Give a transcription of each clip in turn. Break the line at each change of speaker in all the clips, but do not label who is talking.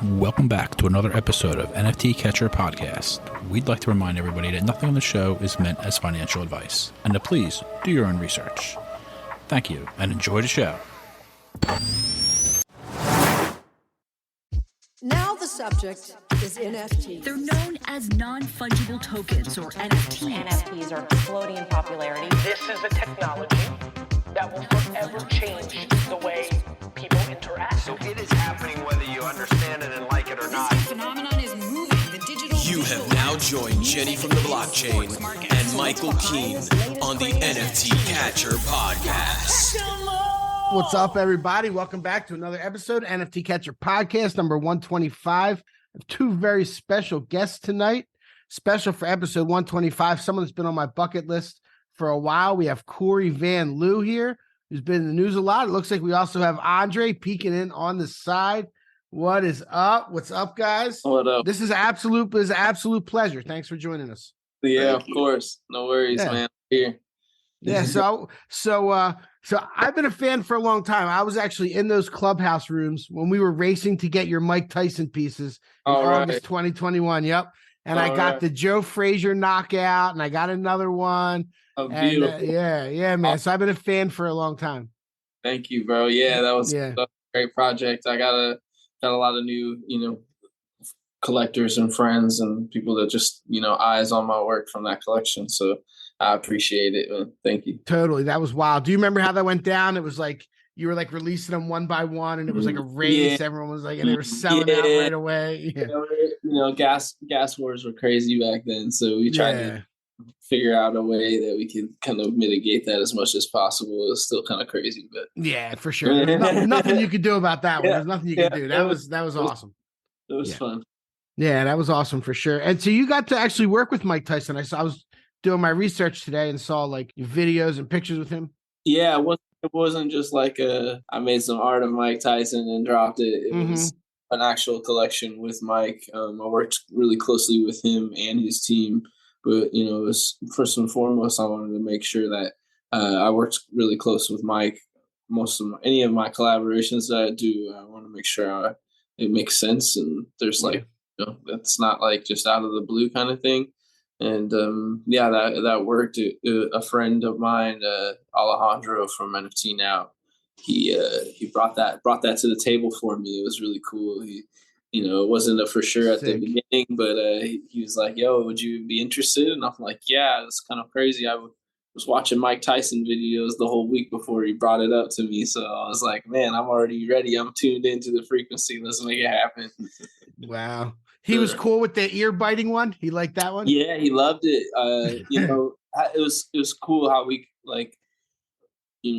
Welcome back to another episode of NFT Catcher Podcast. We'd like to remind everybody that nothing on the show is meant as financial advice, and to please do your own research. Thank you, and enjoy the show.
Now the subject is NFTs.
They're known as non-fungible tokens, or NFTs.
NFTs are exploding in popularity.
This is a technology that will forever change the way people interact.
So it is happening whether you understand it and like it or not.
This phenomenon is moving. The digital.
You have now joined Jenny from the blockchain and Michael Keene on the NFT Catcher Podcast.
What's up, everybody? Welcome back to another episode, NFT Catcher Podcast, number 125. I have two very special guests tonight. Special for episode 125, someone that's been on my bucket list for a while. We have Cory Van Lew here, who's been in the news a lot. It looks like we also have Andre peeking in on the side. What is up? What's up, guys?
What up?
This is absolute pleasure. Thanks for joining us.
Yeah, of course. No worries, man. Here.
Yeah, so I've been a fan for a long time. I was actually in those clubhouse rooms when we were racing to get your Mike Tyson pieces in August 2021. Yep. And I got the Joe Frazier knockout, and I got another one.
Oh, beautiful.
Yeah, man. So I've been a fan for a long time.
Thank you, bro. Yeah, that was a great project. I got a lot of new, collectors and friends and people that just, eyes on my work from that collection. So I appreciate it, man. Thank you.
Totally. That was wild. Do you remember how that went down? It was like you were like releasing them one by one, and it was like a race. Yeah. Everyone was like, and they were selling out right away. Yeah.
Gas wars were crazy back then. So we tried to figure out a way that we could kind of mitigate that as much as possible. It was still kind of crazy, but
yeah, for sure. There's nothing you could do about that one. There's nothing you could do. That was awesome.
It was fun.
Yeah, that was awesome for sure. And so you got to actually work with Mike Tyson. I was doing my research today and saw like videos and pictures with him.
Yeah, it wasn't just like I made some art of Mike Tyson and dropped it. It was an actual collection with Mike. I worked really closely with him and his team. But, it was first and foremost, I wanted to make sure that I worked really close with Mike. Any of my collaborations that I do, I want to make sure it makes sense. And there's that's not like just out of the blue kind of thing. And that worked. A friend of mine, Alejandro from NFT Now, he brought that to the table for me. It was really cool. It wasn't a for sure at the beginning, but he was like, "Yo, would you be interested?" And I'm like, "Yeah, it's kind of crazy." I was watching Mike Tyson videos the whole week before he brought it up to me, so I was like, "Man, I'm already ready. I'm tuned into the frequency. Let's make it happen."
Wow. He was cool with the ear biting one. He liked that one.
Yeah, he loved it. It was cool how we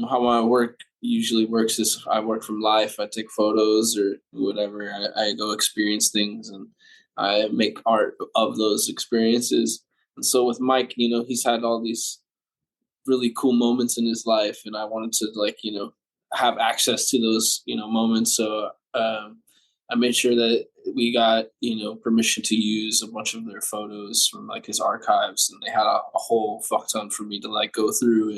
how my work usually works is I work from life. I take photos or whatever. I go experience things and I make art of those experiences. And so with Mike, he's had all these really cool moments in his life, and I wanted to have access to those moments. So I made sure that we got, permission to use a bunch of their photos from like his archives, and they had a whole fuck ton for me to like go through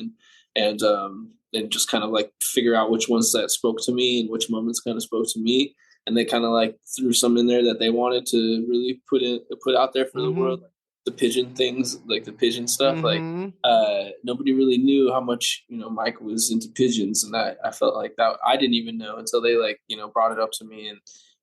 and just kind of like figure out which ones that spoke to me and which moments kind of spoke to me. And they kind of like threw some in there that they wanted to really put out there for the world. Like the pigeon things, like the pigeon stuff. Like nobody really knew how much, Mike was into pigeons. And I felt like that I didn't even know until they brought it up to me. And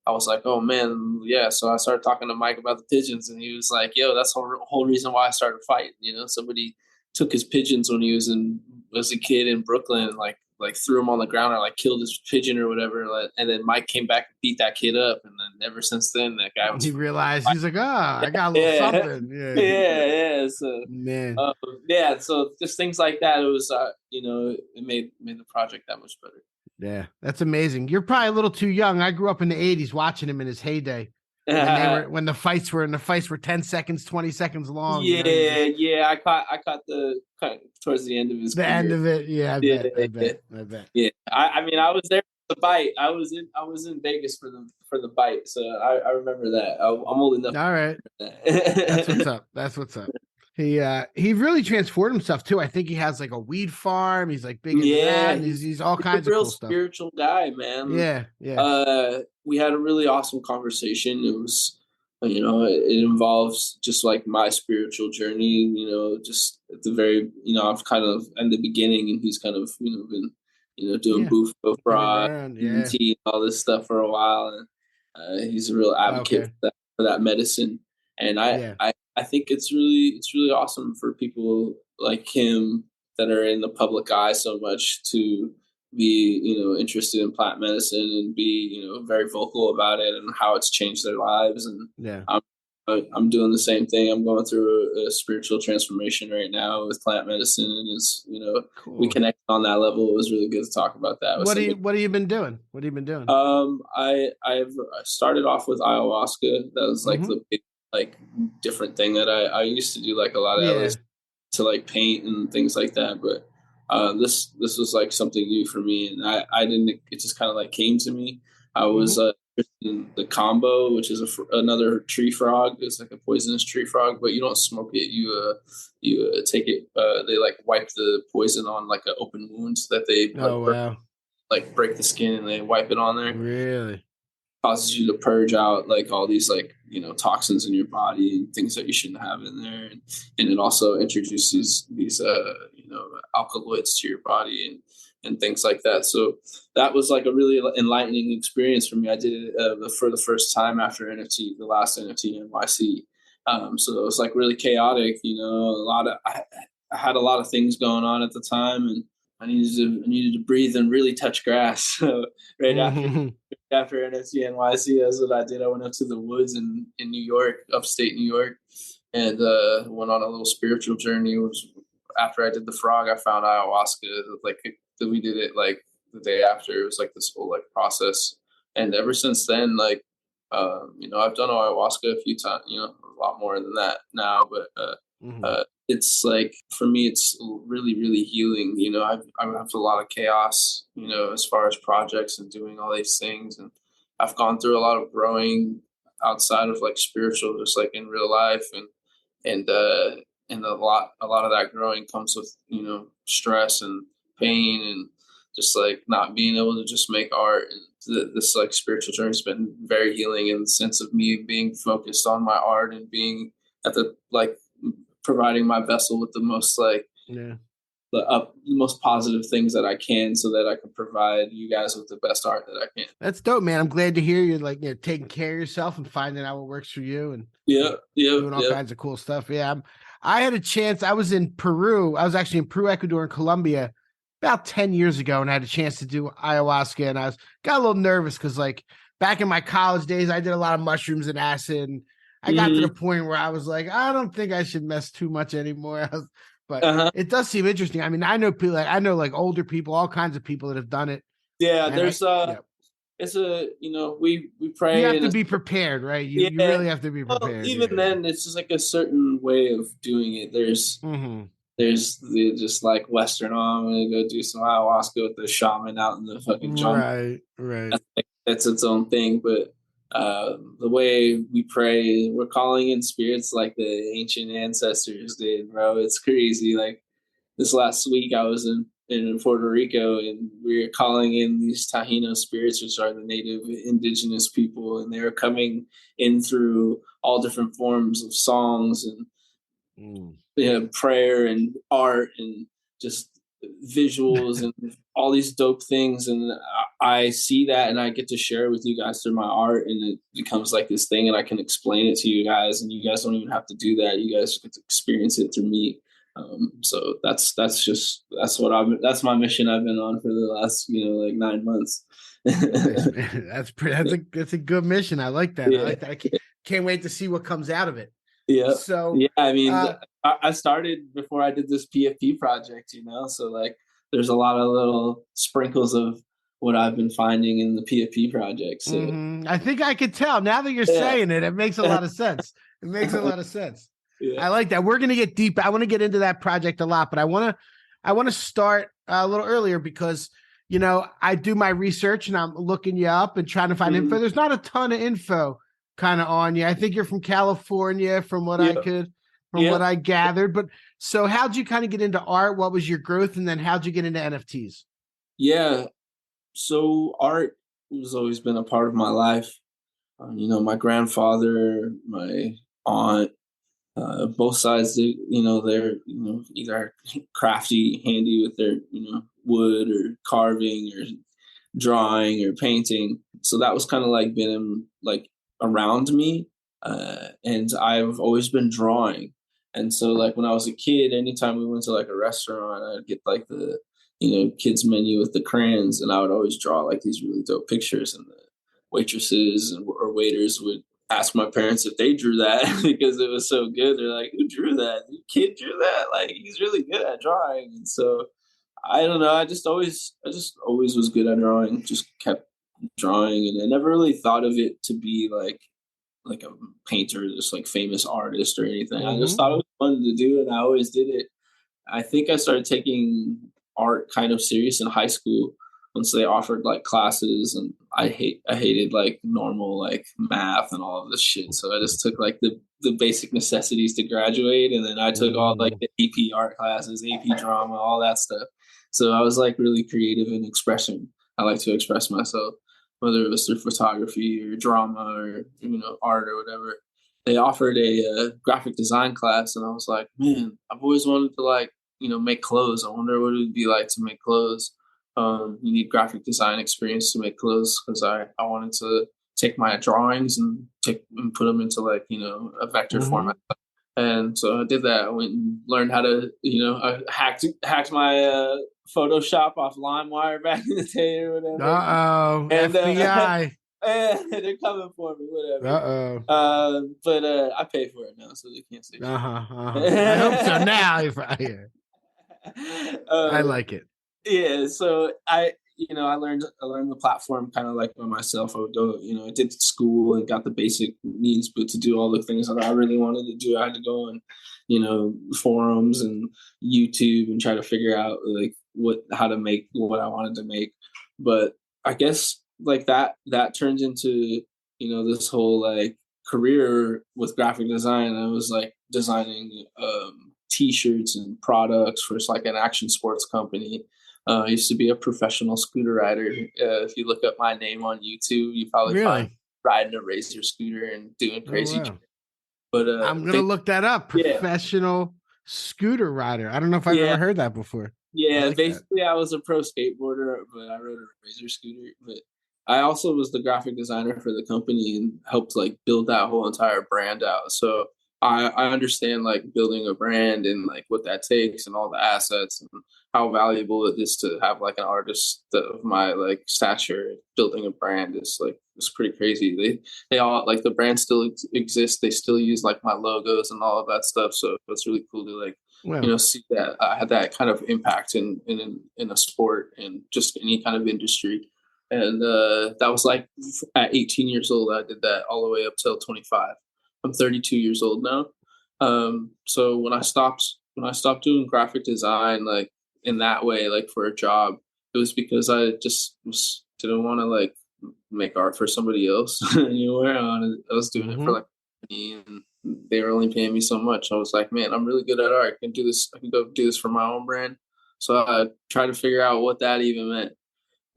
I was like, oh man, yeah. So I started talking to Mike about the pigeons, and he was like, yo, that's the whole reason why I started fighting. Somebody took his pigeons when he was a kid in Brooklyn, and like threw him on the ground or like killed his pigeon or whatever. And then Mike came back and beat that kid up. And then ever since then, that guy was.
He realized he's like, I got a little something.
Yeah. So man, So just things like that. It was, it made the project that much better.
Yeah, that's amazing. You're probably a little too young. I grew up in the 80s watching him in his heyday. When the fights were 10 seconds, 20 seconds long.
Yeah. I caught towards the end of his career.
End of it. Yeah, I bet.
Yeah. I mean, I was there for the bite. I was in Vegas for the bite. So I remember that. I'm old enough.
All right. That's what's up. He really transformed himself too. I think he has like a weed farm. He's like big into that. And he's all kinds of
real
cool stuff.
Spiritual guy, man.
Yeah.
We had a really awesome conversation. It was, it involves just like my spiritual journey. Just at the very, I've kind of in the beginning, and he's kind of been doing Bufo fraud, and all this stuff for a while, and he's a real advocate for that medicine. And I think it's really awesome for people like him that are in the public eye so much to be, interested in plant medicine and be, very vocal about it and how it's changed their lives. And I'm doing the same thing. I'm going through a spiritual transformation right now with plant medicine, and it's, cool. We connect on that level. It was really good to talk about that.
What have you been doing? What have you been doing?
I started off with ayahuasca. That was like the big, different thing that I used to do, like a lot of LSD to like paint and things like that. But this was like something new for me, and I didn't. It just kind of like came to me. I was in the combo, which is another tree frog. It's like a poisonous tree frog, but you don't smoke it. You take it. They like wipe the poison on like an open wound so that they break the skin, and they wipe it on there.
Really
causes you to purge out like all these like toxins in your body and things that you shouldn't have in there, and it also introduces these alkaloids to your body and things like that. So that was like a really enlightening experience for me. I did it for the first time after NFT, the last NFT NYC. So it was like really chaotic, I had a lot of things going on at the time, and I needed to breathe and really touch grass. So after NFT NYC, that's what I did. I went up to the woods in New York, upstate New York, and went on a little spiritual journey. It was after I did the frog, I found ayahuasca. Like we did it like the day after. It was like this whole like process, and ever since then, like I've done ayahuasca a few times. A lot more than that now, but it's like, for me, it's really, really healing. I have a lot of chaos, as far as projects and doing all these things. And I've gone through a lot of growing outside of like spiritual, just like in real life. And a lot of that growing comes with, stress and pain and just like not being able to just make art. And this like spiritual journey has been very healing in the sense of me being focused on my art and being at the providing my vessel with the most the most positive things that I can, so that I can provide you guys with the best art that I can.
That's dope, man. I'm glad to hear you're taking care of yourself and finding out what works for you, and doing all kinds of cool stuff. I had a chance. I was in Peru. I was actually in Peru, Ecuador, and Colombia about 10 years ago, and I had a chance to do ayahuasca, and I got a little nervous because back in my college days, I did a lot of mushrooms and acid, and I got to the point where I was like, I don't think I should mess too much anymore. But it does seem interesting. I mean, I know people, like older people, all kinds of people that have done it.
Yeah, there's it's we pray.
You have to be prepared, right? You really have to be prepared.
Even then, it's just like a certain way of doing it. There's the just like Western. I'm gonna go do some ayahuasca with the shaman out in the fucking jungle.
Right.
That's its own thing, but. The way we pray, we're calling in spirits like the ancient ancestors did, bro. It's crazy. Like this last week, I was in Puerto Rico, and we were calling in these Taino spirits, which are the native indigenous people, and they were coming in through all different forms of songs and prayer and art and just visuals and all these dope things. And I see that, and I get to share it with you guys through my art, and it becomes like this thing, and I can explain it to you guys, and you guys don't even have to do that. You guys get to experience it through me. So that's my mission I've been on for the last 9 months.
That's a good mission. I like that. I like that. I can't wait to see what comes out of it.
Yeah.
So
I mean, I started before I did this PFP project, so like there's a lot of little sprinkles of what I've been finding in the PFP project. So
I think I could tell now that you're saying it. It makes a lot of sense. It makes a lot of sense. Yeah. I like that. We're going to get deep. I want to get into that project a lot, but I want to start a little earlier because, I do my research and I'm looking you up and trying to find info. There's not a ton of info kind of on you. I think you're from California from what I could from what I gathered. But so how'd you kind of get into art? What was your growth? And then how'd you get into NFTs?
Yeah. So art has always been a part of my life. My grandfather, my aunt, both sides, they're, either crafty, handy with their, wood or carving or drawing or painting. So that was kind of like been like around me. And I've always been drawing. And so like when I was a kid, anytime we went to like a restaurant, I'd get like the, kids menu with the crayons, and I would always draw like these really dope pictures, and the waitresses or waiters would ask my parents if they drew that because it was so good. They're like, who drew that? Your kid drew that? Like, he's really good at drawing. And so I don't know. I just always was good at drawing, just kept drawing. And I never really thought of it to be like a painter, just like famous artist or anything. I just thought it was fun to do, and I always did it. I think I started taking art kind of serious in high school once they offered like classes, and I hated like normal like math and all of this shit. So I just took like the basic necessities to graduate, and then I took all like the AP art classes, AP drama, all that stuff. So I was like really creative in expression. I like to express myself, whether it was through photography or drama or art or whatever. They offered a graphic design class, and I was like, man, I've always wanted to like make clothes. I wonder what it would be like to make clothes. You need graphic design experience to make clothes, because I wanted to take my drawings and put them into like, a vector format. And so I did that. I went and learned how to, I hacked my Photoshop off LimeWire back in the day or whatever. And,
FBI.
They're coming for me, whatever. But I pay for it now, so they can't say shit.
I hope so now. I like it.
Yeah, so I learned the platform kind of like by myself. I would go, I did school and got the basic needs, but to do all the things that I really wanted to do, I had to go on, forums and YouTube and try to figure out like how to make what I wanted to make. But I guess like that turns into, this whole like career with graphic design. I was like designing T-shirts and products for like an action sports company. I used to be a professional scooter rider. If you look up my name on YouTube, you probably find riding a Razor scooter and doing crazy tricks. But
I'm gonna look that up. Professional scooter rider. I don't know if I've ever heard that before.
Yeah, like basically I was a pro skateboarder, but I rode a Razor scooter. But I also was the graphic designer for the company and helped like build that whole entire brand out. So I understand like building a brand and like what that takes and all the assets and how valuable it is to have like an artist of my like stature. Building a brand is like, it's pretty crazy. They all like, the brand still exists. They still use like my logos and all of that stuff. So it's really cool to like, see that I had that kind of impact in a sport and just any kind of industry. And that was like at 18 years old, I did that all the way up till 25. I'm 32 years old now. So when I stopped doing graphic design, like in that way, like for a job, it was because I just didn't want to like make art for somebody else anywhere. I was doing it for like me, and they were only paying me so much. I was like, man, I'm really good at art. I can do this. I can go do this for my own brand. So I tried to figure out what that even meant.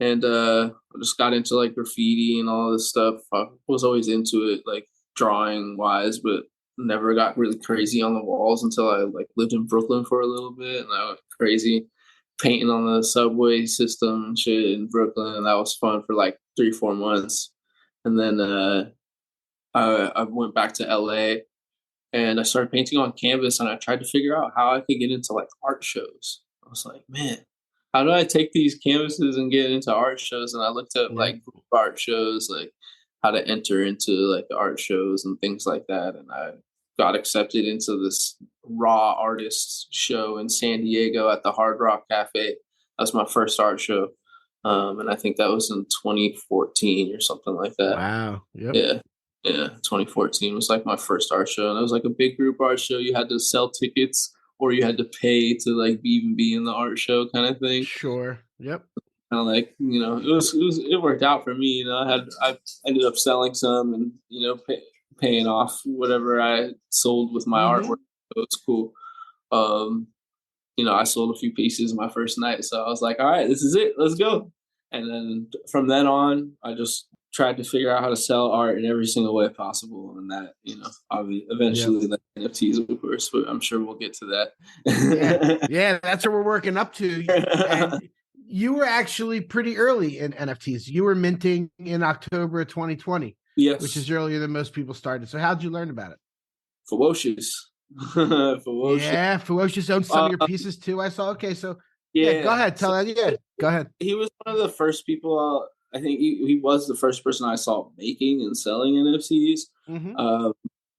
And I just got into like graffiti and all this stuff. I was always into it, like drawing wise, but never got really crazy on the walls until I like lived in Brooklyn for a little bit, and I went crazy painting on the subway system and shit in Brooklyn, and that was fun for like 3-4 months. And then I went back to LA and I started painting on canvas, and I tried to figure out how I could get into like art shows. I was like, man, how do I take these canvases and get into art shows? And I looked up like group art shows, like how to enter into like the art shows and things like that. And I got accepted into this raw artists show in San Diego at the Hard Rock Cafe. That was my first art show. And I think that was in 2014 or something like that.
Wow. Yep.
Yeah. 2014 was like my first art show. And it was like a big group art show. You had to sell tickets or you had to pay to like even be in the art show kind of thing.
Sure. Yep.
Kind of like, it worked out for me. I ended up selling some and, paying off whatever I sold with my artwork. it was cool. I sold a few pieces my first night, so I was like, all right, this is it, let's go. And then from then on, I just tried to figure out how to sell art in every single way possible, and that, eventually like NFTs, of course, but I'm sure we'll get to that.
Yeah, that's what we're working up to. And you were actually pretty early in NFTs. You were minting in October of 2020,
yes,
which is earlier than most people started. So how'd you learn about it?
Ferocious.
Yeah, Ferocious owns some of your pieces too. I saw. Okay, so yeah, go ahead. Tell that. Yeah, go ahead.
He was one of the first people. I think he was the first person I saw making and selling NFTs.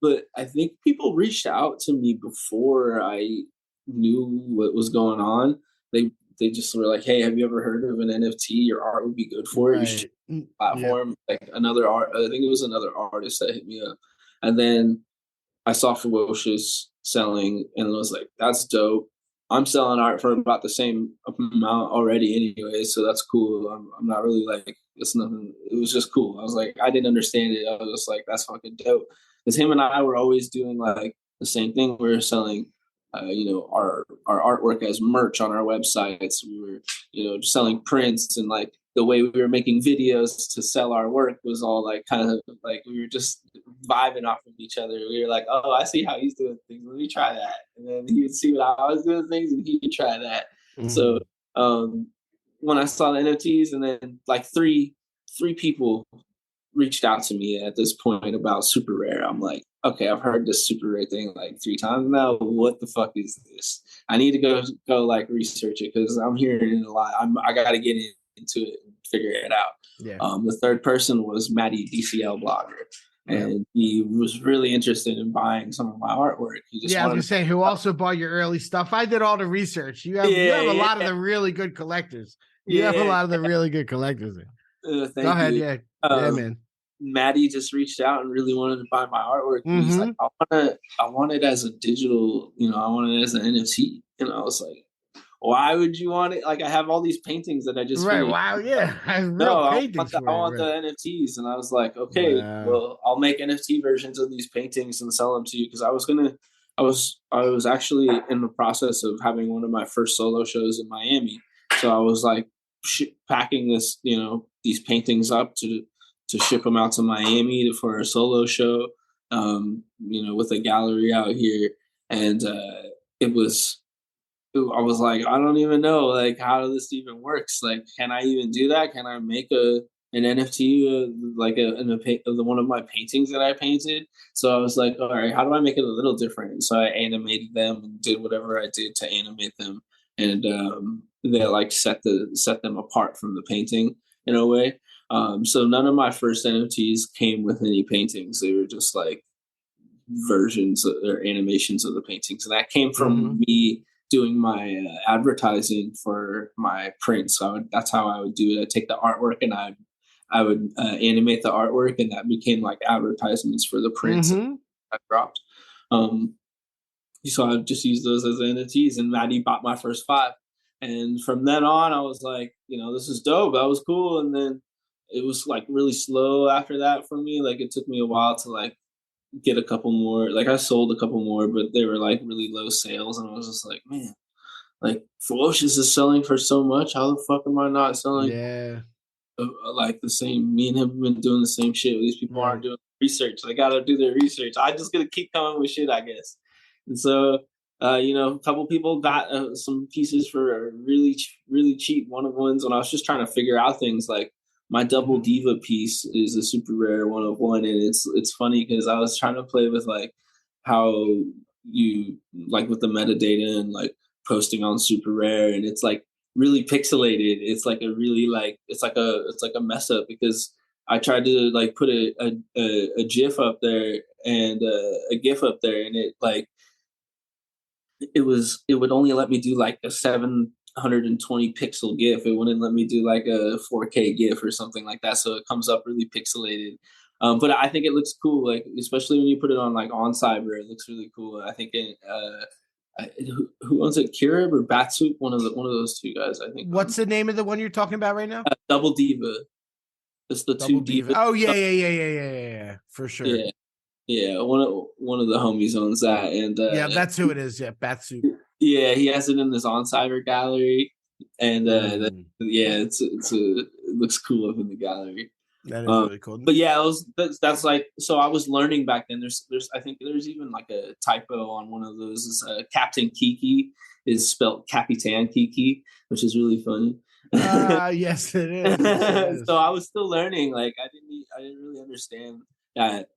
But I think people reached out to me before I knew what was going on. They just were like, "Hey, have you ever heard of an NFT? Your art would be good for it. You should platform." Yeah. Like I think it was another artist that hit me up, and then I saw Ferocious selling and was like, "That's dope. I'm selling art for about the same amount already anyway, so that's cool." I'm not really like, it's nothing. It was just cool. I was like, I didn't understand it. I was just like, that's fucking dope. Because him and I were always doing like the same thing. We were selling, our artwork as merch on our websites. We were, selling prints, and like the way we were making videos to sell our work was all like kind of like we were just vibing off of each other. We were like, oh, I see how he's doing things. Let me try that. And then he would see what I was doing things, and he would try that. So when I saw the NFTs, and then like three people reached out to me at this point about super rare. I'm like, okay, I've heard this super rare thing like 3 times now. What the fuck is this? I need to go like research it, because I'm hearing it a lot. I got to get into it and figure it out. Yeah. The third person was Maddie, DCL blogger. And he was really interested in buying some of my artwork.
I was gonna say, who also bought your early stuff. I did all the research. You have a lot of the really good collectors. You have a lot of the really good collectors. Go ahead, yeah, man.
Maddie just reached out and really wanted to buy my artwork. And he's like, I want it as a digital, I want it as an NFT. And I was like, why would you want it? Like, I have all these paintings that I just
wow, yeah. I
want the NFTs. And I was like, okay, well, I'll make NFT versions of these paintings and sell them to you. Because I was actually in the process of having one of my first solo shows in Miami. So I was like packing these paintings up to ship them out to Miami for a solo show, with a gallery out here. And I was like, I don't even know, like, how this even works. Like, can I even do that? Can I make an NFT of one of my paintings that I painted? So I was like, all right, how do I make it a little different? So I animated them and did whatever I did to animate them, and they like set them apart from the painting in a way. So none of my first NFTs came with any paintings. They were just like versions or animations of the paintings, and that came from me doing my advertising for my prints. So that's how I would do it. I'd take the artwork and I would animate the artwork, and that became like advertisements for the prints that I dropped. So I just used those as NFTs, and Maddie bought my first 5. And from then on, I was like, this is dope. That was cool. And then it was like really slow after that for me. Like, it took me a while to like get a couple more. Like, I sold a couple more, but they were like really low sales, and I was just like, man, like, Ferocious is selling for so much. How the fuck am I not selling? Like the same. Me and him have been doing the same shit. These people aren't doing research. They gotta do their research. I just gotta keep coming with shit, I guess. And so, a couple people got some pieces for really, really cheap one-of-ones, and I was just trying to figure out things. Like, my Double Diva piece is a super rare 1-of-1, and it's funny because I was trying to play with like how you like with the metadata and like posting on super rare, and it's like really pixelated. It's like a really like it's like a mess up, because I tried to like put a GIF up there and a GIF up there, and it like it would only let me do like a 720 pixel GIF. It wouldn't let me do like a 4K GIF or something like that. So it comes up really pixelated. But I think it looks cool, like especially when you put it on like on Cyber, it looks really cool. I think who owns it, Kirib or Batsoop? One of those two guys, I think.
What's the name of the one you're talking about right now?
Double Diva. It's the Double 2 Diva.
Oh yeah, for sure.
Yeah. Yeah, one of the homies owns that, and
Yeah, that's who it is. Yeah, Batsuit.
yeah, he has it in his on-cyber gallery, and yeah, it looks cool up in the gallery.
That is really cool.
But yeah, that's like, so I was learning back then. There's I think there's even like a typo on one of those. Is Captain Kiki is spelled Capitan Kiki, which is really funny.
Yes, it is.
So I was still learning. Like I didn't really understand that,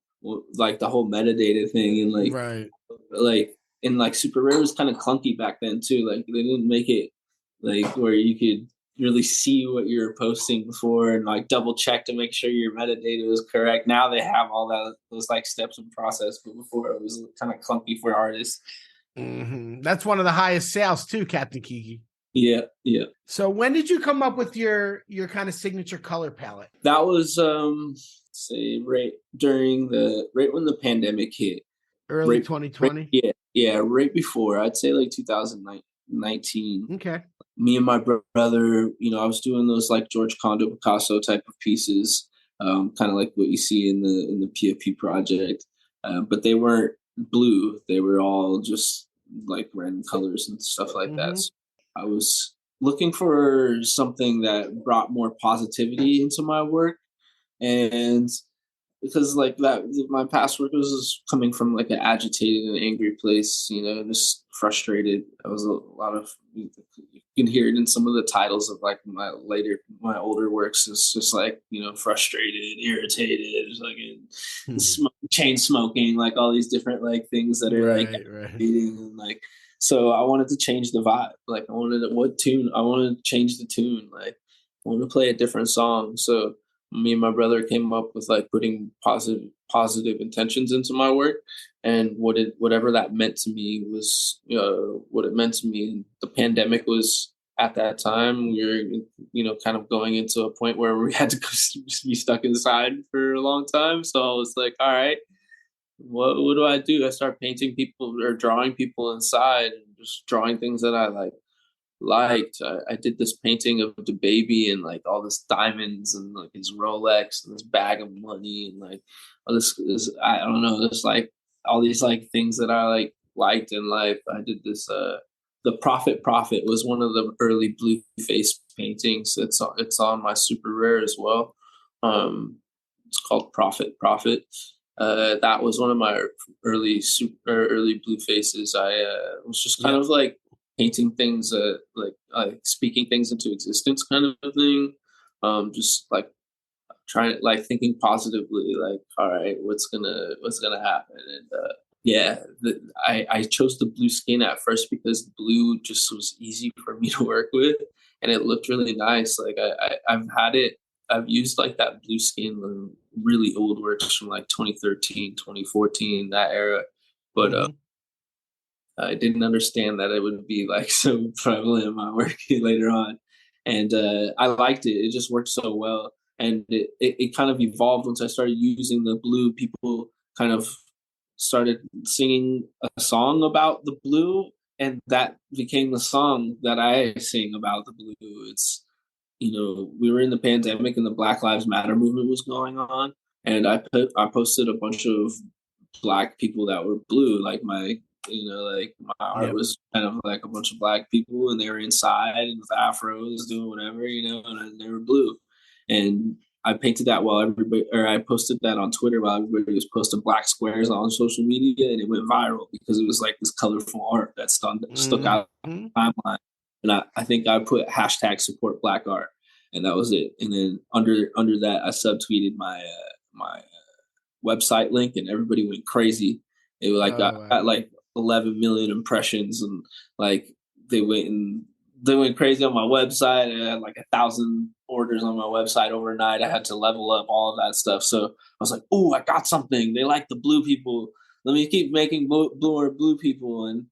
like the whole metadata thing, and like
right.
Like, and like Super Rare was kind of clunky back then too. Like they didn't make it like where you could really see what you're posting before and like double check to make sure your metadata was correct. Now they have all those like steps and process, but before it was kind of clunky for artists.
Mm-hmm. That's one of the highest sales too, Captain Kiki.
Yeah.
So when did you come up with your kind of signature color palette?
That was say right when the pandemic hit.
Early 2020?
Yeah, right before. I'd say like 2019.
Okay.
Me and my brother, I was doing those like George Condo Picasso type of pieces, kind of like what you see in the PFP project, but they weren't blue. They were all just like random colors and stuff like that. So I was looking for something that brought more positivity into my work, and because like that, my past work was coming from like an agitated and angry place, just frustrated. I was a lot of, you can hear it in some of the titles of like my older works. It's just like, frustrated, irritated, like chain smoking, like all these different like things that are right. And like, so I wanted to change the vibe. Like I wanted to change the tune. Like I want to play a different song. So me and my brother came up with like putting positive intentions into my work, and whatever that meant to me was what it meant to me. The pandemic was at that time. We were kind of going into a point where we had to be stuck inside for a long time. So I was like, all right, what do I do? I start painting people or drawing people inside, and just drawing things that I liked. I did this painting of the baby and like all this diamonds and like his Rolex and this bag of money and like all this I don't know, there's like all these like things that I liked in life. I did this the Prophet was one of the early blue face paintings. It's on my Super Rare as well. It's called Prophet. That was one of my early blue faces. I was just kind of like painting things, like speaking things into existence, kind of thing. Just like trying, like thinking positively, like, all right, what's gonna happen? And I chose the blue skin at first because blue just was easy for me to work with, and it looked really nice. Like I've used like that blue skin in really old works from like 2013, 2014, that era, but I didn't understand that it would be like so prevalent in my work later on. And I liked it. It just worked so well. And it kind of evolved once I started using the blue. People kind of started singing a song about the blue, and that became the song that I sing about the blue. It's, we were in the pandemic and the Black Lives Matter movement was going on. And I posted a bunch of Black people that were blue, like my art was kind of like a bunch of Black people, and they were inside and with afros doing whatever, and they were blue. And I painted that I posted that on Twitter while everybody was posting black squares on social media, and it went viral because it was like this colorful art that stuck out on the timeline. And I think I put hashtag support Black art, and that was it. And then under that, I subtweeted my website link, and everybody went crazy. It was like got like 11 million impressions, and like they went crazy on my website. I had like 1,000 orders on my website overnight. I had to level up all of that stuff. So I was like, oh, I got something. They like the blue people. Let me keep making blue people. And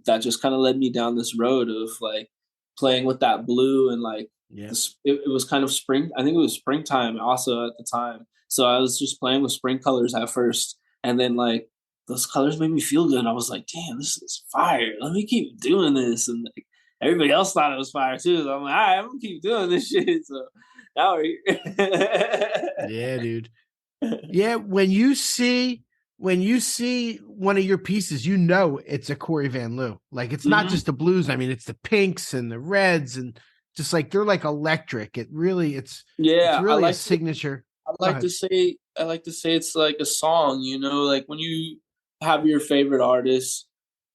that just kind of led me down this road of like playing with that blue, and like it was kind of spring. I think it was springtime also at the time. So I was just playing with spring colors at first, and then like those colors made me feel good. And I was like, damn, this is fire. Let me keep doing this. And like, everybody else thought it was fire too. So I'm like, all right, I'm gonna keep doing this shit. So now we're here.
Yeah, dude. Yeah, when you see when you see one of your pieces, you know it's a Cory Van Lew. Like it's not just the blues. I mean, it's the pinks and the reds and just like they're like electric. It's really a signature.
I like to say it's like a song, you know, like when you have your favorite artist,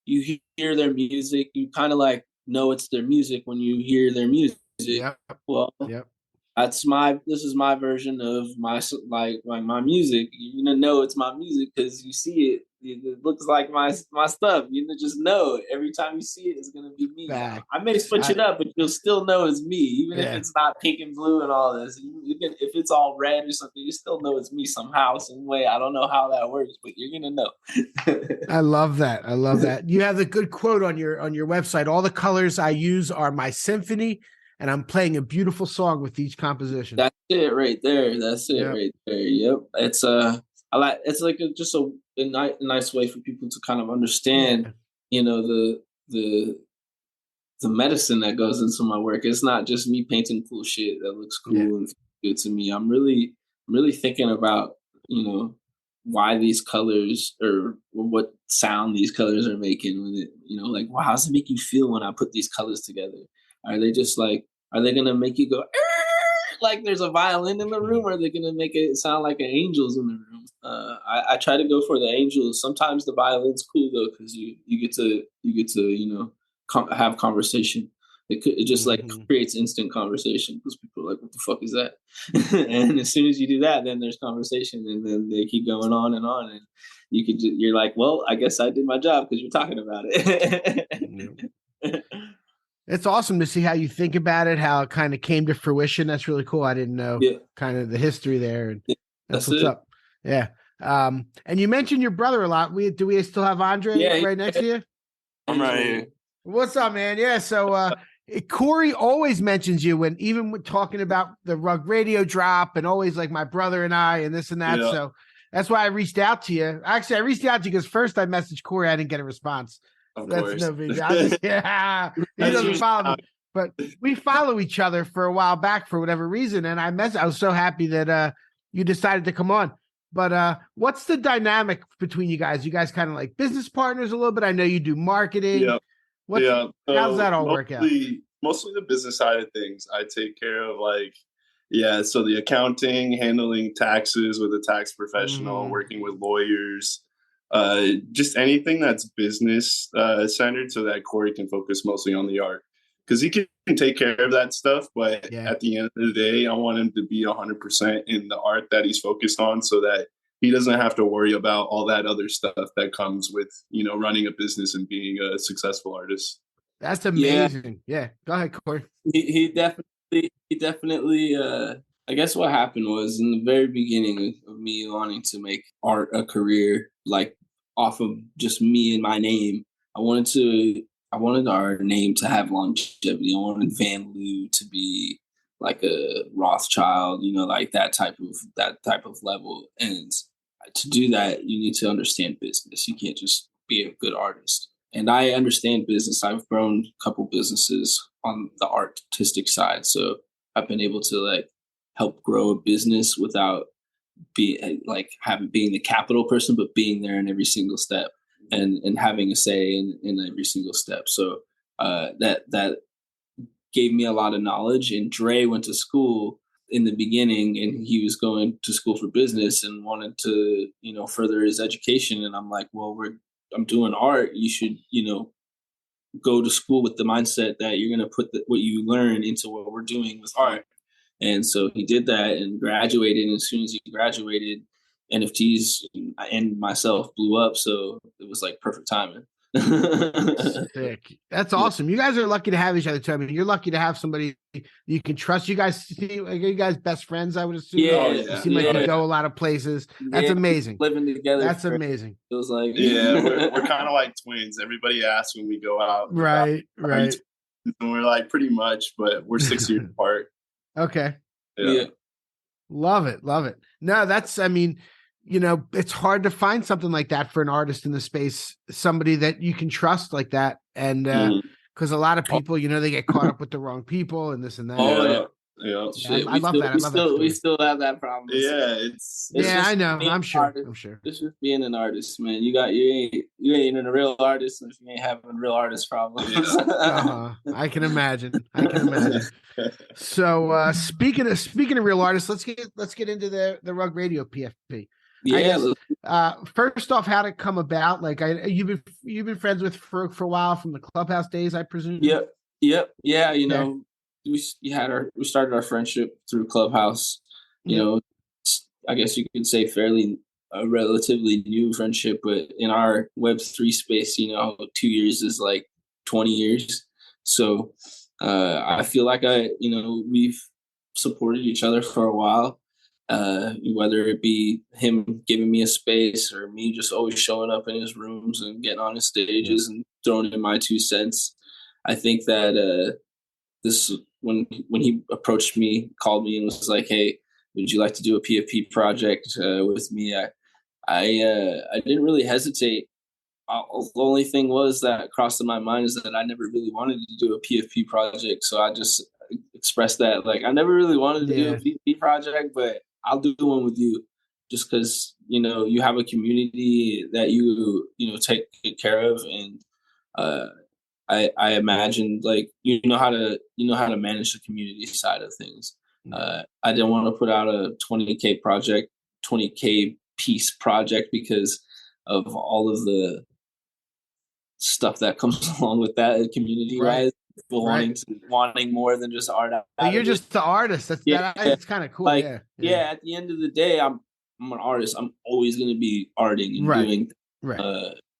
you hear their music, you kind of like know it's their music when you hear their music.
Yep.
Well,
yep.
This is my version of my my music. You're gonna know it's my music because you see it. It looks like my stuff. You just know every time you see it, it's gonna be me.
Fact.
I may switch it up, but you'll still know it's me, even if it's not pink and blue and all this. If it's all red or something, you still know it's me somehow, some way. I don't know how that works, but you're gonna know.
I love that. You have the good quote on your website. All the colors I use are my symphony, and I'm playing a beautiful song with each composition.
That's it right there. Right there. Yep. It's it's like just a nice way for people to kind of understand, you know, the medicine that goes into my work. It's not just me painting cool shit that looks cool and good to me. I'm really thinking about, you know, why these colors or what sound these colors are making when it, you know, like, wow, how does it make you feel when I put these colors together? Are they going to make you go, like there's a violin in the room, or are they going to make it sound like angels in the room? I try to go for the angels. Sometimes the violin's cool though, because you get to, you know, have conversation. It just like creates instant conversation because people are like, what the fuck is that? And as soon as you do that, then there's conversation, and then they keep going on. And you're like, well, I guess I did my job because you're talking about it.
It's awesome to see how you think about it, how it kind of came to fruition. That's really cool. I didn't know kind of the history there. And that's what's up. Yeah. And you mentioned your brother a lot. Do we still have Andre right next to you?
I'm right here.
What's up, man? Yeah. So Cory always mentions you even when talking about the Rug Radio drop, and always like my brother and I and this and that. Yeah. So that's why I reached out to you. Actually, I reached out to you because first I messaged Cory. I didn't get a response. That's no big deal. He doesn't follow me, but we follow each other for a while back for whatever reason. And I was so happy that you decided to come on. But what's the dynamic between you guys? You guys kind of like business partners a little bit. I know you do marketing.
Yeah.
How's that all work out?
Mostly the business side of things. I take care of so the accounting, handling taxes with a tax professional, working with lawyers. Just anything that's business centered, so that Cory can focus mostly on the art, because he can take care of that stuff. But at the end of the day, I want him to be 100% in the art that he's focused on, so that he doesn't have to worry about all that other stuff that comes with, you know, running a business and being a successul artist.
That's amazing. Yeah. Go ahead, Cory.
He definitely. I guess what happened was, in the very beginning of me wanting to make art a career, like off of just me and my name, I wanted our name to have longevity. I wanted Van Lew to be like a Rothschild, you know, like that type of level. And to do that, you need to understand business. You can't just be a good artist. And I understand business. I've grown a couple businesses on the artistic side, so I've been able to help grow a business without being the capital person, but being there in every single step and having a say in every single step. So that gave me a lot of knowledge. And Dre went to school in the beginning, and he was going to school for business and wanted to, you know, further his education. And I'm like, well, I'm doing art. You should, you know, go to school with the mindset that you're going to put what you learn into what we're doing with art. And so he did that and graduated. And as soon as he graduated, NFTs and myself blew up. So it was like perfect timing.
Sick. That's awesome. You guys are lucky to have each other too. I mean, you're lucky to have somebody you can trust. You guys best friends, I would assume. You seem like you go a lot of places. That's amazing.
Living together.
That's amazing.
It was like
we're kind of like twins. Everybody asks when we go out.
Right.
And we're like pretty much, but we're 6 years apart.
Okay.
Yeah.
Love it. No, I mean, you know, it's hard to find something like that for an artist in the space, somebody that you can trust like that. And because a lot of people, you know, they get caught up with the wrong people and this and that.
Yeah,
Shit,
I love that. I love that.
We still have that problem.
yeah,
it's
I know. I'm sure.
Artist.
I'm sure.
It's just being an artist, man. You ain't a real artist if you ain't having real artist problems.
I can imagine. So speaking of real artists, let's get into the Rug Radio PFP.
Yeah.
First off, how'd it come about? Like, you've been friends with Farouk for a while from the Clubhouse days, I presume.
Yep. Yeah. You know, we started our friendship through Clubhouse. You know, I guess you could say fairly a relatively new friendship, but in our Web3 space, you know, 2 years is like 20 years. So I feel like we've supported each other for a while. Whether it be him giving me a space or me just always showing up in his rooms and getting on his stages and throwing in my 2 cents. I think that when he approached me, called me and was like, "Hey, would you like to do a PFP project with me?" I didn't really hesitate. The only thing was that crossed in my mind is that I never really wanted to do a PFP project. So I just expressed that, like, I never really wanted to do a PFP project, but I'll do one with you just because, you know, you have a community that you take good care of. And I imagined, like, you know how to manage the community side of things. I didn't want to put out a 20K piece project because of all of the stuff that comes along with that community wise. Wanting more than just art.
But you're just the artist. It's kind of cool. Like,
at the end of the day, I'm an artist. I'm always going to be arting and doing.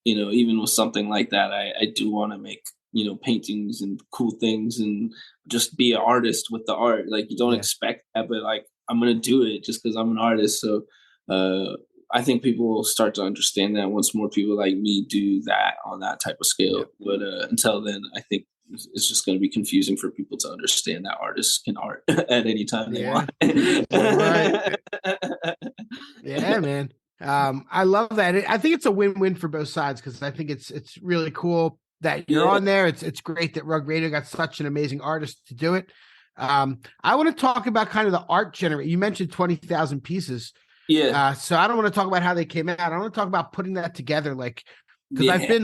You know, even with something like that, I do want to make, you know, paintings and cool things and just be an artist with the art. Like, you don't expect that, but like, I'm going to do it just because I'm an artist. So I think people will start to understand that once more people like me do that on that type of scale. But until then, I think it's just going to be confusing for people to understand that artists can art at any time they want.
Yeah, man. I love that. I think it's a win-win for both sides because I think it's really cool that you're on there. It's great that Rug Radio got such an amazing artist to do it. I want to talk about kind of the art generate. You mentioned 20,000 pieces.
Yeah.
So I don't want to talk about how they came out. I want to talk about putting that together, like, because I've been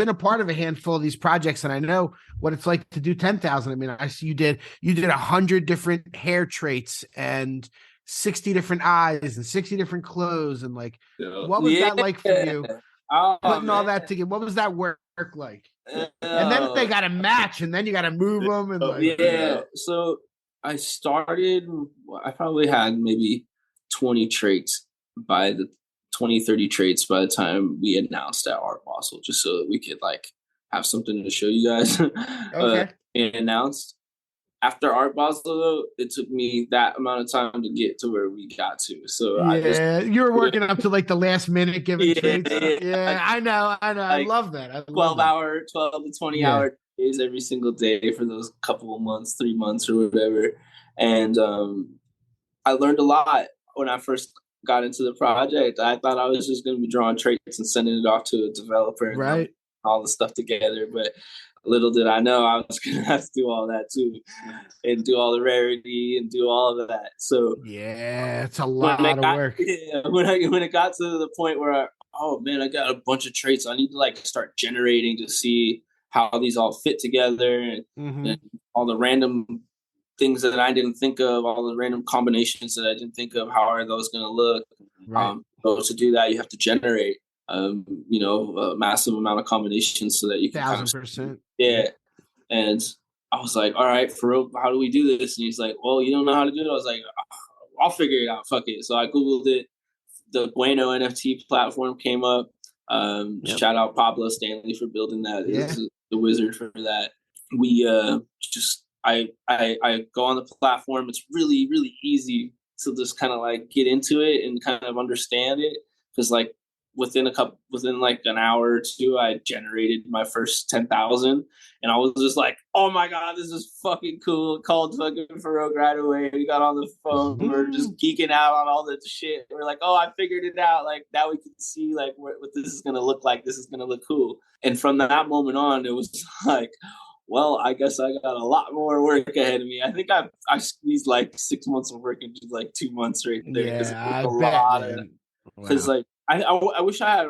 a part of a handful of these projects, and I know what it's like to do 10,000. I mean, I see you did 100 different hair traits and 60 different eyes and 60 different clothes, and like, what was that like for you? Putting all that together, what was that work like? And then they got to match, and then you got to move them, and like,
So I probably had maybe 20 traits by the 30 traits by the time we announced at Art Basel, just so that we could like have something to show you guys. And announced after Art Basel, though, it took me that amount of time to get to where we got to. So
you were working up to like the last minute giving traits. I know. Like, I love that.
12 to 20 hour days every single day for those couple of months, 3 months or whatever. And I learned a lot when I first got into the project. I thought I was just going to be drawing traits and sending it off to a developer and all the stuff together. But little did I know I was going to have to do all that too, and do all the rarity and do all of that. So
it's a lot of work.
When it got to the point where I got a bunch of traits, I need to like start generating to see how these all fit together and all the random things that I didn't think of, all the random combinations that I didn't think of. How are those going to look? So to do that, you have to generate, a massive amount of combinations so that you can
1,000%.
And I was like, all right, Farouk, how do we do this? And he's like, well, you don't know how to do it. I was like, I'll figure it out. Fuck it. So I Googled it. The Bueno NFT platform came up. Shout out Pablo Stanley for building that. He's the wizard for that. We I go on the platform. It's really, really easy to just kind of like get into it and kind of understand it. Because like within like an hour or two, I generated my first 10,000, and I was just like, "Oh my god, this is fucking cool!" Called fucking Farouk right away. We got on the phone. We're just geeking out on all the shit. We're like, "Oh, I figured it out!" Like now we can see like what this is gonna look like. This is gonna look cool. And from that moment on, it was like, well, I guess I got a lot more work ahead of me. I think I squeezed like 6 months of work into like 2 months right there.
Yeah, I bet, man.
Because
Wow.
like I wish I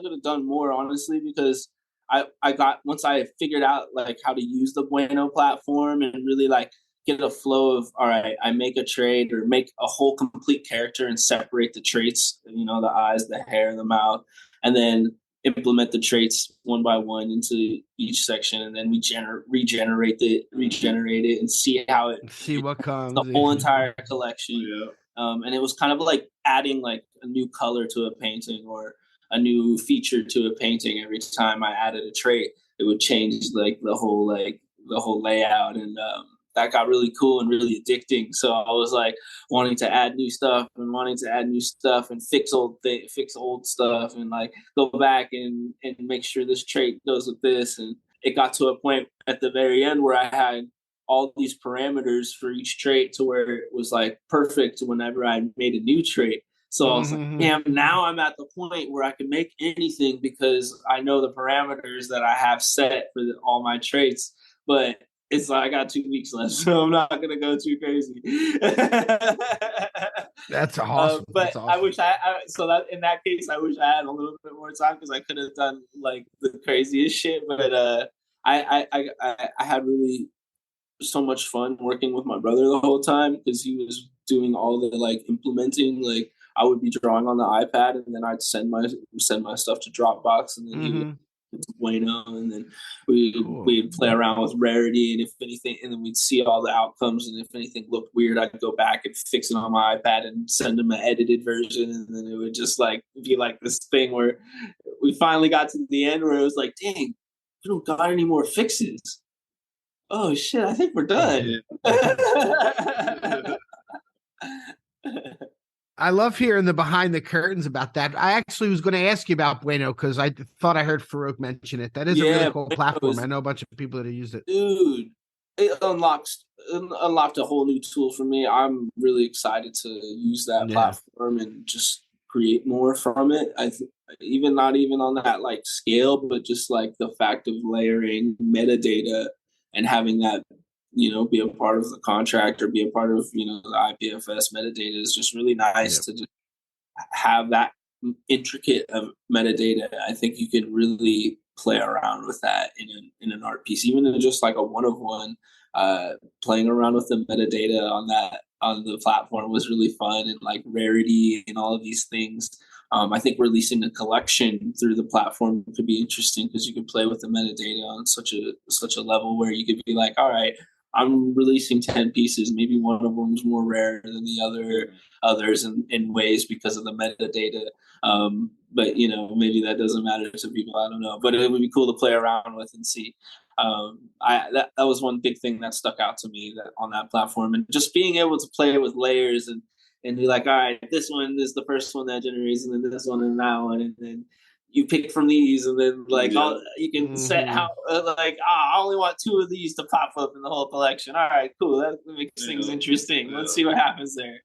could have done more, honestly, because I got, once I figured out like how to use the Bueno platform and really like get a flow of, all right, I make a trade or make a whole complete character and separate the traits, you know, the eyes, the hair, the mouth, and then implement the traits one by one into each section, and then we regenerate it and see how it
See what comes.
the whole entire collection.
Yeah.
And it was kind of like adding like a new color to a painting or a new feature to a painting. Every time I added a trait, it would change like the whole layout, and that got really cool and really addicting. So I was like wanting to add new stuff and fix old stuff and like go back and make sure this trait goes with this. And it got to a point at the very end where I had all these parameters for each trait to where it was like perfect whenever I made a new trait. So I was like, damn, now I'm at the point where I can make anything because I know the parameters that I have set for all my traits. But it's like I got 2 weeks left, so I'm not going to go too crazy.
That's awesome.
But
That's awesome.
I wish so that in that case, I wish I had a little bit more time because I could have done like the craziest shit. But I had really so much fun working with my brother the whole time because he was doing all the like implementing. Like I would be drawing on the iPad and then I'd send my stuff to Dropbox, and then he would to Bueno, and then we'd play around with rarity, and if anything, and then we'd see all the outcomes, and if anything looked weird, I'd go back and fix it on my iPad and send him an edited version, and then it would just like be like this thing where we finally got to the end where it was like, dang, we don't got any more fixes. Oh shit, I think we're done.
I love hearing the behind the curtains about that. I actually was going to ask you about Bueno because I thought I heard Farouk mention it. That is a really cool platform. I know a bunch of people that have used it.
Dude, it unlocked a whole new tool for me. I'm really excited to use that platform and just create more from it. Not even on that like scale, but just like the fact of layering metadata and having that, you know, be a part of the contract or be a part of, you know, the IPFS metadata is just really nice to just have that intricate of metadata. I think you can really play around with that in an art piece, even in just like a one-of-one. Playing around with the metadata on the platform was really fun, and like rarity and all of these things. I think releasing a collection through the platform could be interesting because you could play with the metadata on such a level where you could be like, all right, I'm releasing 10 pieces. Maybe one of them is more rare than the others in ways because of the metadata. But you know, maybe that doesn't matter to people. I don't know, but it would be cool to play around with and see. That was one big thing that stuck out to me on that platform, and just being able to play with layers and be like, all right, this one is the first one that generates, and then this one and that one, and then you pick from these, and then like you can set how I only want 2 of these to pop up in the whole collection. All right, cool. That makes things interesting. Let's see what happens there.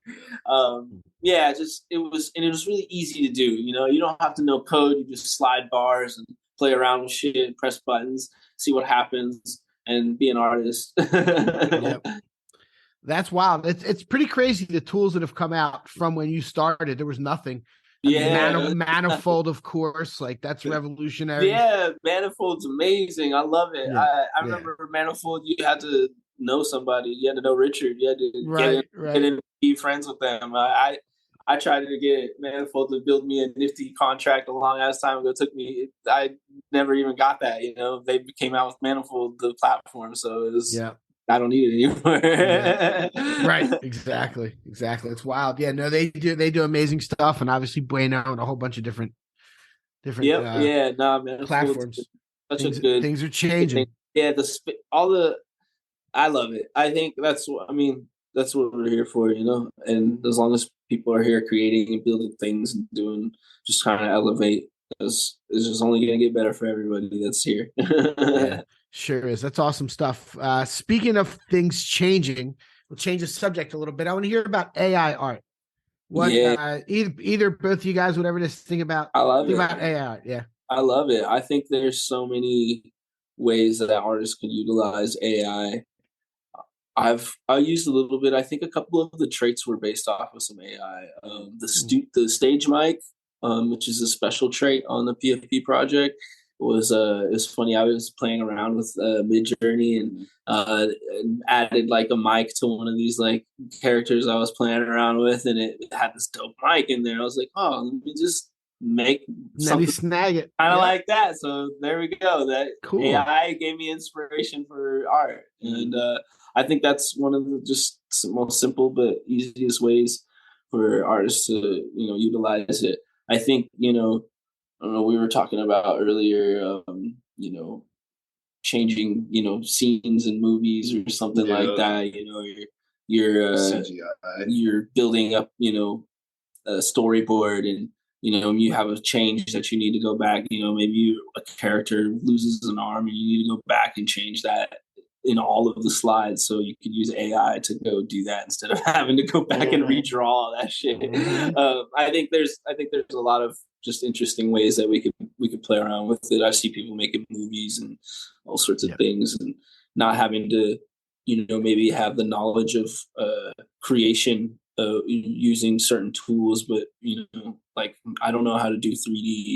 It was really easy to do. You know, you don't have to know code. You just slide bars and play around with shit, press buttons, see what happens, and be an artist.
Yep. That's wild. It's pretty crazy the tools that have come out from when you started. There was nothing. Manifold, of course, like that's revolutionary.
Yeah, Manifold's amazing. I love it. I remember Manifold. You had to know somebody. You had to know Richard. You had to get in, be friends with them. I tried to get Manifold to build me a nifty contract a long ass time ago. It took me. I never even got that. You know, they came out with Manifold, the platform. So it was. Yeah. I don't need it anymore.
Right. Exactly. It's wild. Yeah, no, they do amazing stuff, and obviously Bueno and a whole bunch of different platforms. Things are changing.
Yeah, I love it. I think that's what we're here for, you know. And as long as people are here creating and building things and doing, just trying to elevate, it's just only going to get better for everybody that's here.
Yeah. Sure is. That's awesome stuff. Speaking of things changing, we'll change the subject a little bit. I want to hear about AI art. What either both of you guys, whatever this thing about.
I love
about AI art. Yeah,
I love it. I think there's so many ways that artists could utilize AI. I used a little bit. I think a couple of the traits were based off of some AI. The stage mic, which is a special trait on the PFP project, was it's funny. I was playing around with Midjourney and added like a mic to one of these like characters I was playing around with, and it had this dope mic in there. I was like, oh, let me just make something
snag it
kind of like that. So there we go. That
cool.
AI gave me inspiration for art, and I think that's one of the just most simple but easiest ways for artists to utilize it. I think I don't know, we were talking about earlier, changing scenes in movies or something like that. You're building up a storyboard, and you have a change that you need to go back. Maybe a character loses an arm and you need to go back and change that in all of the slides. So you could use AI to go do that instead of having to go back and redraw all that shit. I think there's a lot of just interesting ways that we could play around with it. I see people making movies and all sorts of things, and not having to maybe have the knowledge of creation using certain tools, but like I don't know how to do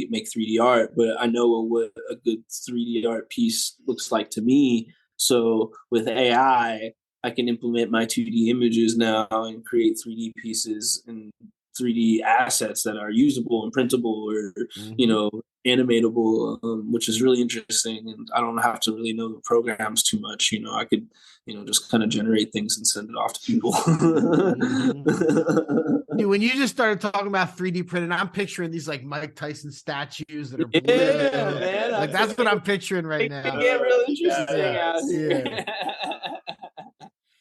make 3D art, but I know what a good 3D art piece looks like to me. So with AI, I can implement my 2D images now and create 3D pieces and 3D assets that are usable and printable or animatable, which is really interesting. And I don't have to really know the programs too much. I could just kind of generate things and send it off to people.
Dude, when you just started talking about 3D printing, I'm picturing these like Mike Tyson statues that are blue.
Man,
like that's what I'm picturing right now.
It can get real interesting out here.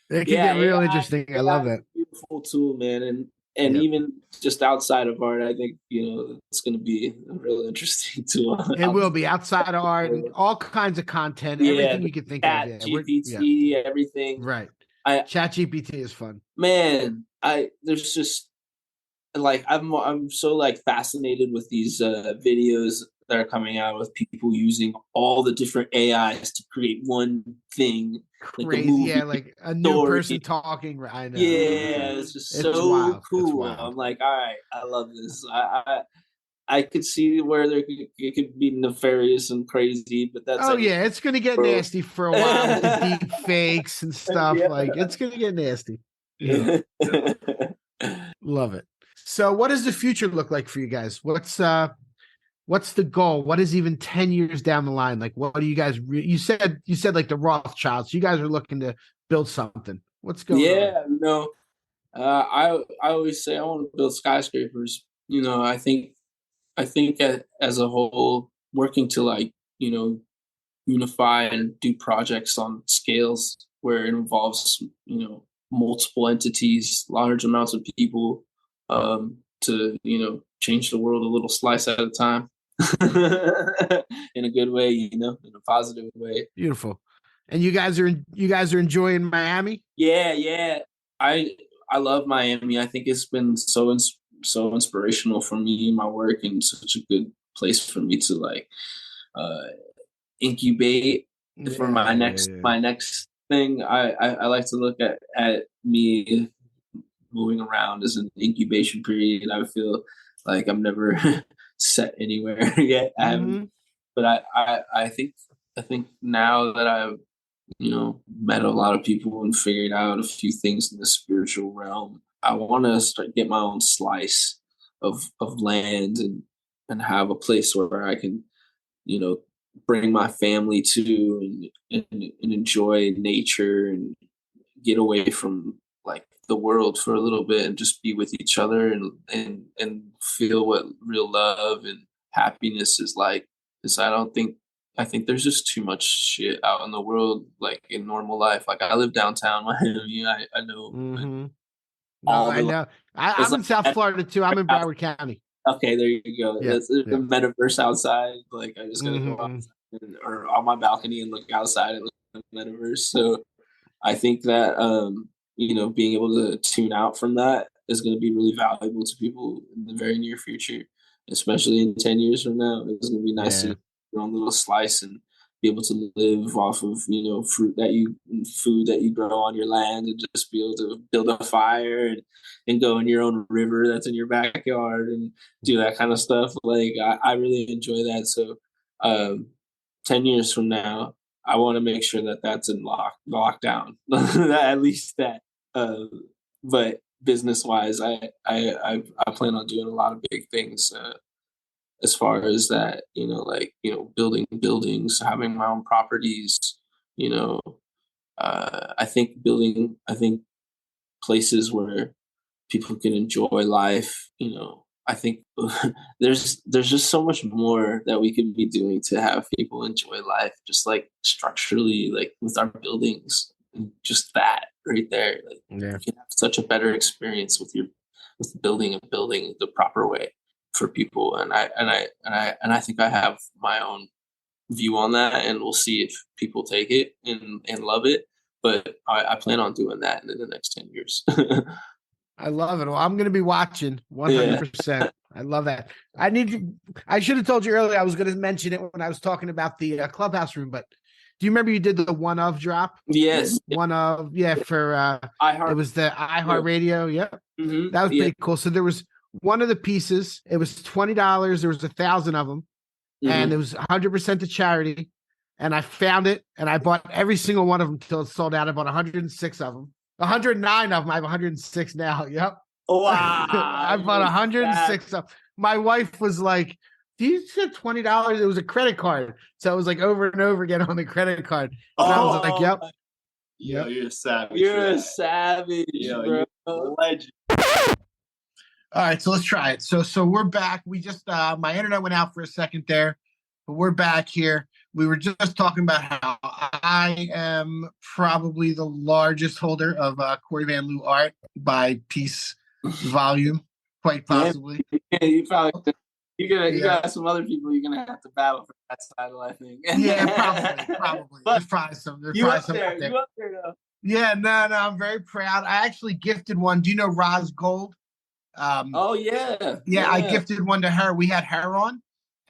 It can get real interesting. I love that.
Beautiful tool, man, and even just outside of art, I think it's going to be a real interesting tool.
It will be outside of art and all kinds of content, everything you can think of.
GPT, everything.
Right. Chat GPT is fun,
man. There's just like I'm so like fascinated with these videos that are coming out with people using all the different AIs to create one thing.
Crazy, like a new person talking. I know.
Yeah, it's just so wild. Cool. I'm like, all right, I love this. I could see where it could be nefarious and crazy, but that's
it's gonna get nasty for a while with the deep fakes and stuff. Like it's gonna get nasty. Yeah. Love it. So what does the future look like for you guys? What's the goal? What is even 10 years down the line? Like, what do you guys, you said like the Rothschilds, you guys are looking to build something. What's going on?
I always say I want to build skyscrapers. I think as a whole, working to like, unify and do projects on scales where it involves, multiple entities, large amounts of people, to, change the world a little slice at a time. In a good way, in a positive way.
Beautiful. And you guys are enjoying Miami?
Yeah. I love Miami. I think it's been so inspirational for me in my work, and such a good place for me to like incubate for my next thing. I like to look at me moving around as an incubation period. I feel like I'm never set anywhere yet. I haven't, but I think now that I've met a lot of people and figured out a few things in the spiritual realm, I want to get my own slice of land and have a place where I can bring my family to and enjoy nature and get away from like the world for a little bit and just be with each other and feel what real love and happiness is like. Because I think there's just too much shit out in the world, like in normal life. Like I live downtown Miami. I know.
I know. I'm in South Florida too. I'm in Broward County.
Okay, there you go. There's the metaverse outside. Like I just gotta go outside or on my balcony and look outside and look at the metaverse. So I think that being able to tune out from that is going to be really valuable to people in the very near future, especially in 10 years from now. It's going to be nice to get your own little slice and be able to live off of, food that you grow on your land, and just be able to build a fire and go in your own river that's in your backyard and do that kind of stuff. Like, I really enjoy that. So 10 years from now, I want to make sure that that's in lockdown, at least that. But business wise, I plan on doing a lot of big things as far as that, building buildings, having my own properties, I think places where people can enjoy life, I think there's just so much more that we could be doing to have people enjoy life, just like structurally, like with our buildings, and just that right there. Like, you can have such a better experience with building a building the proper way for people. And I think I have my own view on that, and we'll see if people take it and love it. But I plan on doing that in the next 10 years.
I love it. Well, I'm going to be watching 100%. Yeah. I love that. I should have told you earlier. I was going to mention it when I was talking about the clubhouse room, but do you remember you did the one of drop?
Yes.
One of, for iHeart. It was the iHeart Radio. Yep. Mm-hmm. That was pretty cool. So there was one of the pieces. It was $20. There was 1,000 of them, and it was 100% to charity. And I found it, and I bought every single one of them until it sold out. I bought 106 of them. 109 of them. I have 106 now. Yep.
Wow.
I bought 106 of them. My wife was like, you said $20. It was a credit card. So it was like over and over again on the credit card. And I was like, yep.
Yo, you're a savage.
You're a savage, bro.
You're a legend.
All right, so let's try it. So we're back. We just my internet went out for a second there, but we're back here. We were just talking about how I am probably the largest holder of Cory Van Lew art by piece volume, quite possibly.
Yeah, you got some other people you're gonna have to battle for that title, I think.
Yeah, probably.
But
there's probably some.
You up there though.
Yeah, no, I'm very proud. I actually gifted one. Do you know Roz Gold?
Oh yeah.
Yeah, I gifted one to her. We had her on.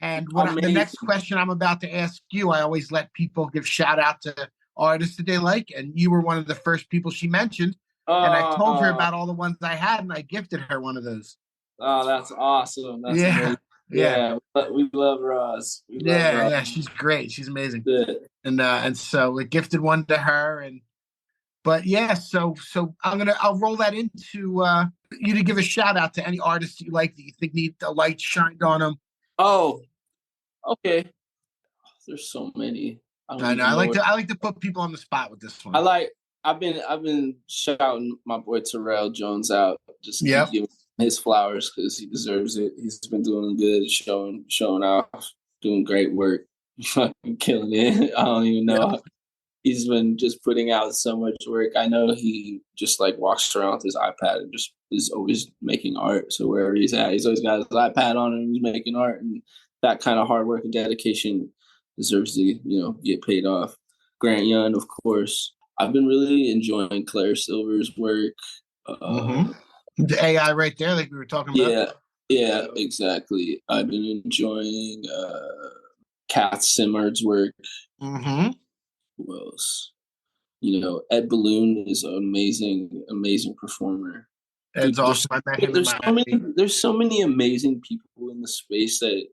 And the next question I'm about to ask you, I always let people give shout out to artists that they like. And you were one of the first people she mentioned. And I told her about all the ones I had, and I gifted her one of those.
Oh, that's awesome. That's amazing. Yeah. We love Roz.
Yeah, she's great. She's amazing.
Good.
And so we gifted one to her. But so I'll roll that into you to give a shout out to any artists you like that you think need the light shined on them.
Oh, okay. There's so many.
I know. I like to put people on the spot with this one.
I've been shouting my boy Terrell Jones out. Just keep giving his flowers because he deserves it. He's been doing good, showing off, doing great work, fucking killing it. I don't even know. He's been just putting out so much work. I know he just like walks around with his iPad and just is always making art. So wherever he's at, he's always got his iPad on and he's making art. And that kind of hard work and dedication deserves to, get paid off. Grant Young, of course. I've been really enjoying Claire Silver's work.
The AI right there, like we were talking about.
Yeah, exactly. I've been enjoying Kath Simard's work.
Mm-hmm.
Who else? Ed Balloon is an amazing performer.
Ed's awesome.
There's so many amazing people in the space that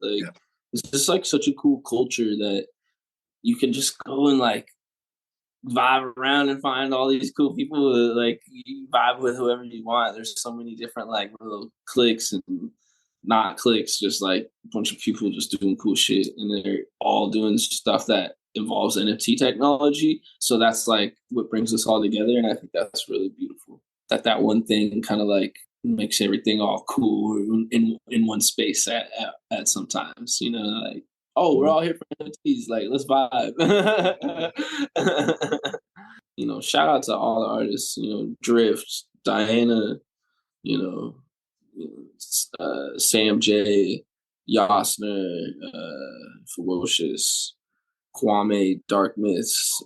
it's just like such a cool culture that you can just go and like vibe around and find all these cool people that, like, you vibe with whoever you want. There's so many different like little cliques and not cliques, just like a bunch of people just doing cool shit, and they're all doing stuff that involves NFT technology. So that's like what brings us all together, and I think that's really beautiful. That one thing kind of like makes everything all cool in one space at sometimes, like, oh, we're all here for NFTs, like, let's vibe. Shout out to all the artists, Drift, Diana, Sam J, Yasner, Ferocious, Kwame, Dark Myths.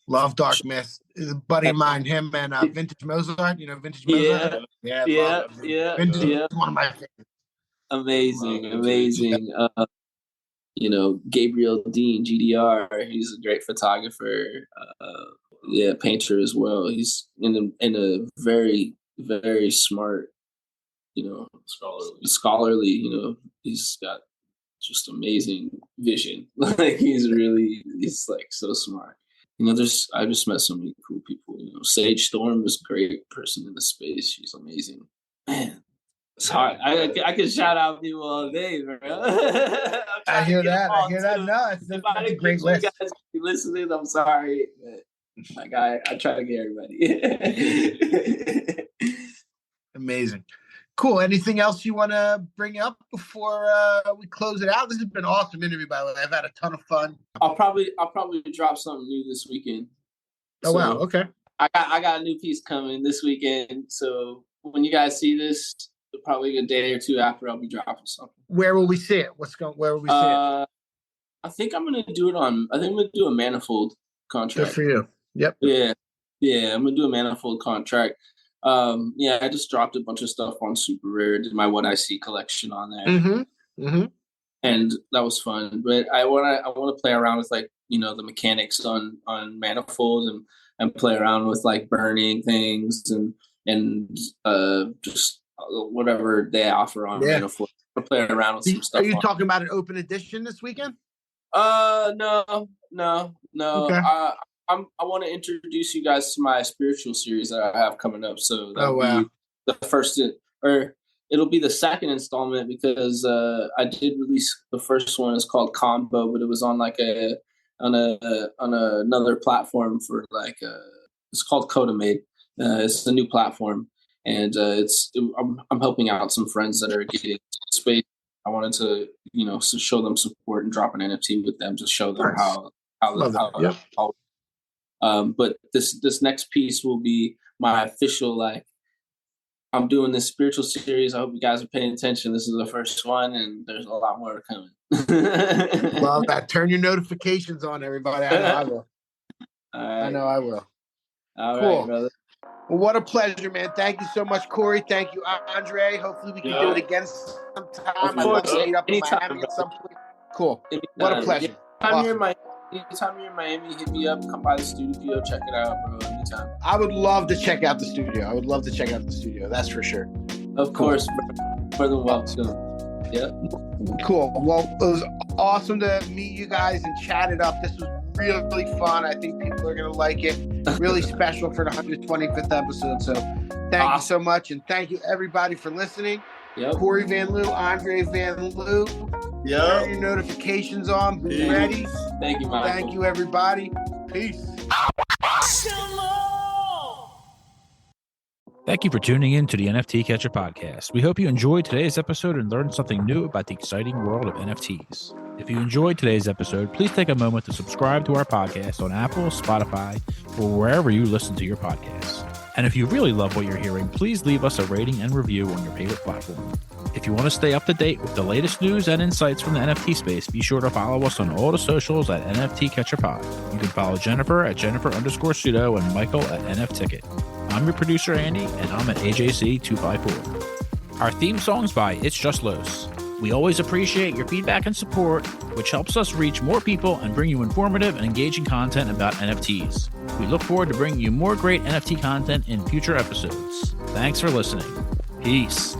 Love Dark Myths. Is a buddy of mine, him and Vintage Mozart. Vintage Mozart?
Yeah.
Vintage is one of my favorites.
Amazing. Gabriel Dean, GDR. He's a great photographer. Painter as well. He's in a very, very smart, scholarly. He's got just amazing vision. Like he's like so smart. I just met so many cool people. Sage Storm is a great person in the space. She's amazing. Man, it's hard. I could shout out people all day, bro.
I hear that. No, it's a great list.
You guys be listening, I'm sorry. But I try to get everybody.
Amazing. Cool. Anything else you want to bring up before we close it out? This has been an awesome interview, by the way. I've had a ton of fun.
I'll probably drop something new this weekend.
Oh, wow. Okay.
I got a new piece coming this weekend. So when you guys see this, probably a day or two after, I'll be dropping something.
Where will we see it? Where will we see it?
I think I'm gonna do a Manifold contract.
Good for you. Yep.
Yeah. I'm gonna do a Manifold contract. I just dropped a bunch of stuff on Super Rare. Did my What I See collection on there.
Mm-hmm.
And that was fun. But I want to play around with the mechanics on Manifold and play around with like burning things and just whatever they offer on Manifold. I'll play around with some stuff.
Are you talking about an open edition this weekend?
No.
Okay.
I want to introduce you guys to my spiritual series that I have coming up. So that'll be the first, or it'll be the second installment because I did release the first one. It's called Combo, but it was on another platform for it's called Codamade. It's a new platform, and I'm helping out some friends that are getting space. I wanted to to show them support and drop an NFT with them to show them how. But this next piece will be my official, I'm doing this spiritual series. I hope you guys are paying attention. This is the first one, and there's a lot more coming.
Love that. Turn your notifications on, everybody. I know I will.
All right.
I know I will.
All
cool.
right, brother.
Well, what a pleasure, man. Thank you so much, Corey. Thank you, Andre. Hopefully we can do it again sometime. I'd love to meet up in Miami at some point. Cool. What a pleasure.
Anytime you're in Miami, hit me up. Come by the studio, check it out, bro. Anytime.
I would love to check out the studio. That's for sure.
Of course, for the welcome. Yeah.
Cool. Well, it was awesome to meet you guys and chat it up. This was really fun. I think people are going to like it. Really special for the 125th episode. So thank you so much. And thank you, everybody, for listening.
Yep.
Cory Van Lew, Andre Van Lew. Turn your notifications on. Be ready.
Thank you, Michael.
Thank you, everybody. Peace.
Thank you for tuning in to the NFT Catcher Podcast. We hope you enjoyed today's episode and learned something new about the exciting world of NFTs. If you enjoyed today's episode, please take a moment to subscribe to our podcast on Apple, Spotify, or wherever you listen to your podcasts. And if you really love what you're hearing, please leave us a rating and review on your favorite platform. If you want to stay up to date with the latest news and insights from the NFT space, be sure to follow us on all the socials at NFT Catcher Pod. You can follow Jennifer at Jennifer_Pseudo and Michael at NFTicket. I'm your producer, Andy, and I'm at AJC254. Our theme song's by It's Just Los. We always appreciate your feedback and support, which helps us reach more people and bring you informative and engaging content about NFTs. We look forward to bringing you more great NFT content in future episodes. Thanks for listening. Peace.